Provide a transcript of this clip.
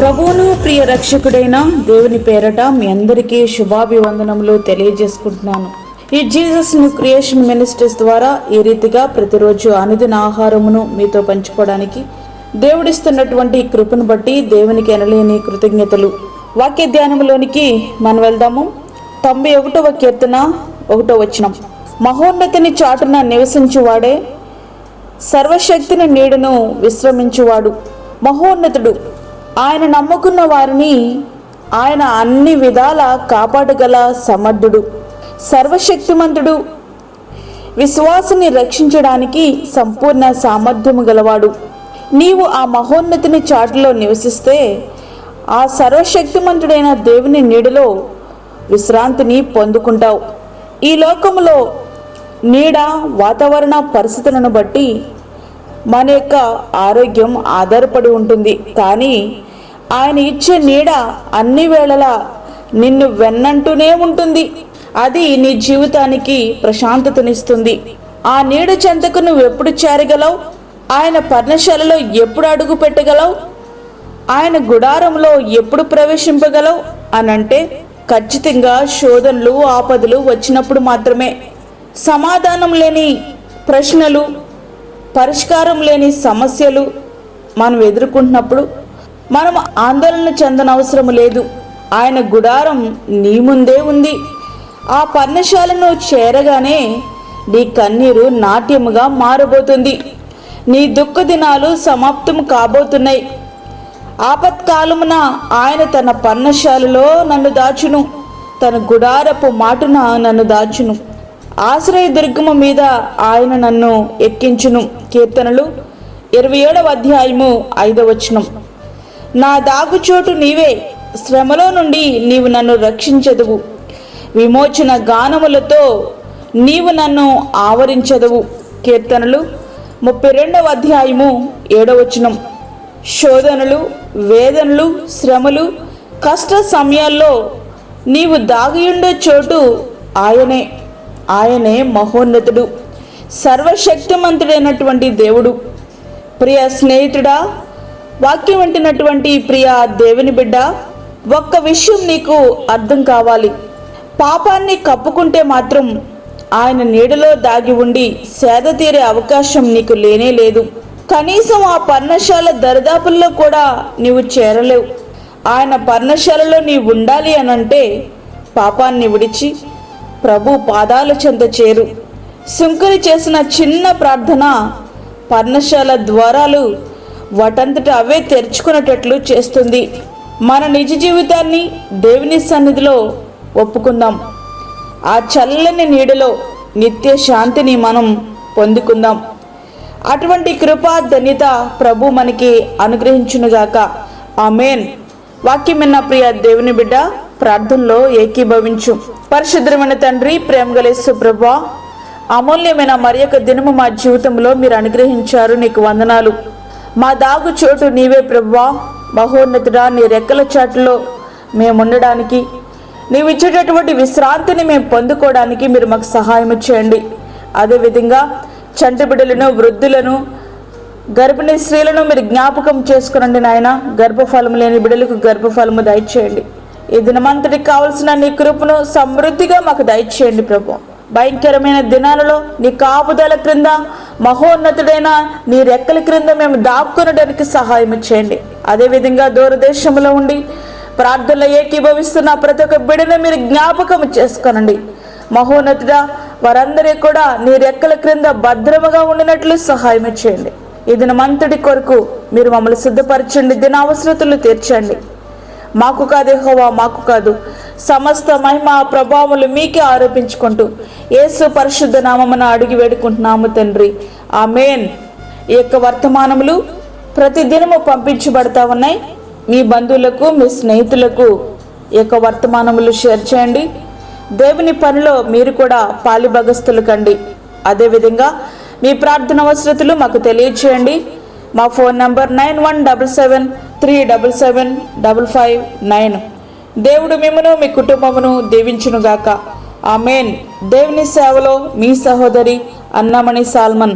ప్రభువును ప్రియ రక్షకుడైన దేవుని పేరట మీ అందరికీ శుభాభివందనములు తెలియజేసుకుంటున్నాను. ఈ జీసస్ న్యూ క్రియేషన్ మినిస్ట్రీస్ ద్వారా ఈ రీతిగా ప్రతిరోజు అనుదిన ఆహారమును మీతో పంచుకోవడానికి దేవుడిస్తున్నటువంటి కృపను బట్టి దేవునికి ఎనలేని కృతజ్ఞతలు. వాక్య ధ్యానంలోనికి మనం వెళ్దాము. 91వ కీర్తన 1వ వచనం. మహోన్నతిని చాటున నివసించువాడే, సర్వశక్తిని నీడను విశ్రమించువాడు మహోన్నతుడు. ఆయన నమ్ముకున్న వారిని ఆయన అన్ని విధాల కాపాడగల సమర్థుడు, సర్వశక్తిమంతుడు. విశ్వాసుని రక్షించడానికి సంపూర్ణ సామర్థ్యము గలవాడు. నీవు ఆ మహోన్నతిని చాటులో నివసిస్తే ఆ సర్వశక్తిమంతుడైన దేవుని నీడలో విశ్రాంతిని పొందుకుంటావు. ఈ లోకములో నీడ వాతావరణ పరిస్థితులను బట్టి మన యొక్క ఆరోగ్యం ఆధారపడి ఉంటుంది. కానీ ఆయన ఇచ్చే నీడ అన్ని వేళలా నిన్ను వెన్నంటూనే ఉంటుంది. అది నీ జీవితానికి ప్రశాంతతనిస్తుంది. ఆ నీడ చెంతకు నువ్వు ఎప్పుడు చేరగలవు? ఆయన పర్ణశాలలో ఎప్పుడు అడుగు పెట్టగలవు? ఆయన గుడారంలో ఎప్పుడు ప్రవేశింపగలవు అనంటే ఖచ్చితంగా శోధనలు ఆపదలు వచ్చినప్పుడు మాత్రమే. సమాధానం లేని ప్రశ్నలు, పరిష్కారం లేని సమస్యలు మనం ఎదుర్కొంటున్నప్పుడు మనం ఆందోళన చెందనవసరం లేదు. ఆయన గుడారం నీ ముందే ఉంది. ఆ పర్ణశాలను చేరగానే నీ కన్నీరు నాట్యముగా మారబోతుంది. నీ దుఃఖ దినాలు సమాప్తం కాబోతున్నాయి. ఆపత్కాలమున ఆయన తన పర్ణశాలలో నన్ను దాచును, తన గుడారపు మాటున నన్ను దాచును. ఆశ్రయ దుర్గము మీద ఆయన నన్ను ఎక్కించును. కీర్తనలు 27వ అధ్యాయము 5వ వచనం. నా దాగుచోటు నీవే, శ్రమలో నుండి నీవు నన్ను రక్షించదువు. విమోచన గానములతో నీవు నన్ను ఆవరించదువు. కీర్తనలు 32వ అధ్యాయము 7వ వచనం. శోధనలు, వేదనలు, శ్రమలు, కష్ట సమయాల్లో నీవు దాగియుండే చోటు ఆయనే మహోన్నతుడు, సర్వశక్తిమంతుడైనటువంటి దేవుడు. ప్రియ స్నేహితుడా, వాక్యం వింటున్నటువంటి ప్రియ దేవుని బిడ్డ, ఒక్క విషయం నీకు అర్థం కావాలి. పాపాన్ని కప్పుకుంటే మాత్రం ఆయన నీడలో దాగి ఉండి సేద తీరే అవకాశం నీకు లేనే లేదు. కనీసం ఆ పర్ణశాల దరిదాపుల్లో కూడా నీవు చేరలేవు. ఆయన పర్ణశాలలో నీవు ఉండాలి అనంటే పాపాన్ని విడిచి ప్రభు పాదాల చెంత చేరు. సుంకరి చేసిన చిన్న ప్రార్థన పర్ణశాల ద్వారాలు వాటంతట అవే తెరుచుకునేటట్లు చేస్తుంది. మన నిజ జీవితాన్ని దేవుని సన్నిధిలో ఒప్పుకుందాం. ఆ చల్లని నీడలో నిత్య శాంతిని మనం పొందుకుందాం. అటువంటి కృపా ధన్యత ప్రభు మనకి అనుగ్రహించునుగాక. ఆమేన్. వాక్యం విన్న ప్రియ దేవుని బిడ్డ, ప్రార్థనలో ఏకీభవించు. పరిశుద్ధమైన తండ్రి, ప్రేమగల యేసు ప్రభువా, అమూల్యమైన మరి యొక్క దినము మా జీవితంలో మీరు అనుగ్రహించారు. నీకు వందనాలు. మా దాగు చోటు నీవే ప్రభువా. మహోన్నతుడా, నీ రెక్కల చాటులో మేము ఉండడానికి, నీవు ఇచ్చేటటువంటి విశ్రాంతిని మేము పొందుకోవడానికి మీరు మాకు సహాయం చేయండి. అదేవిధంగా చంటి బిడ్డలను, వృద్ధులను, గర్భిణీ స్త్రీలను మీరు జ్ఞాపకం చేసుకునండి నాయన. గర్భఫలము లేని బిడ్డలకు గర్భఫలము దయచేయండి. ఈ దినమంతటికి కావలసిన నీ కృపను సమృద్ధిగా మాకు దయచేయండి ప్రభు. భయంకరమైన దినాలలో నీ కాపుదల క్రింద, మహోన్నతుడైన నీ రెక్కల క్రింద మేము దాక్కునడానికి సహాయం చేయండి. అదేవిధంగా దూరదేశంలో ఉండి ప్రార్థనలో ఏకీభవిస్తున్న ప్రతి ఒక్క బిడ్డను మీరు జ్ఞాపకం చేసుకోనండి. మహోన్నతుడా, వారందరూ కూడా నీ రెక్కల క్రింద భద్రముగా ఉండినట్లు సహాయం చేయండి. ఈ దినమంతటి కొరకు మీరు మమ్మల్ని సిద్ధపరచండి. దిన అవసరతలు తీర్చండి. మాకు కాదు యెహోవా, మాకు కాదు, సమస్త మహిమ ప్రభావములు మీకే ఆరోపించుకుంటూ యేసు పరిశుద్ధ నామమున అడిగి వేడుకుంటున్నాము తండ్రి. ఆమేన్. ఈ యొక్క వర్తమానములు ప్రతి దినము పంపించబడతా ఉన్నాయి. మీ బంధువులకు, మీ స్నేహితులకు ఈ యొక్క వర్తమానములు షేర్ చేయండి. దేవుని పనిలో మీరు కూడా పాలిభాగస్తులు కండి. అదేవిధంగా మీ ప్రార్థన అవసరతలు మాకు తెలియచేయండి. మా ఫోన్ నంబర్ 9177377559. దేవుడు మిమ్మను, మీ కుటుంబమును దీవించునుగాక. ఆమేన్. దేవుని సేవలో మీ సహోదరి అన్నమణి సాల్మన్.